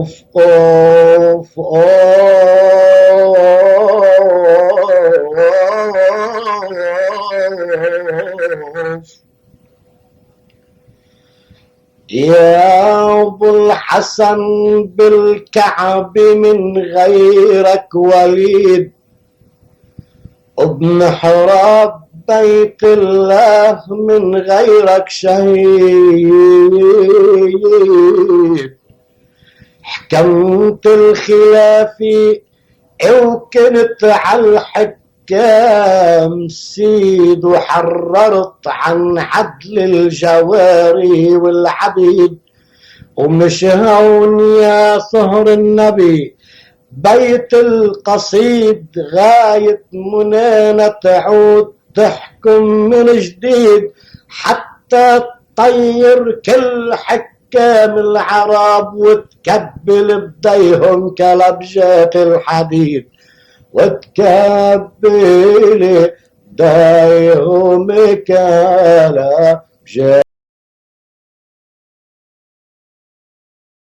اوف اوف اوف يا ابو الحسن بالكعب من غيرك وليد ابن حراب بيت الله من غيرك شهيد حكمت الخلافي وكنت على الحكام سيد وحررت عن عدل الجواري والعبيد ومش هون يا صهر النبي بيت القصيد غاية منانا تعود تحكم من جديد حتى تطير كل حكام العرب وتكبل بديهم كلبجات الحديد وتكبل بديهم كلبجات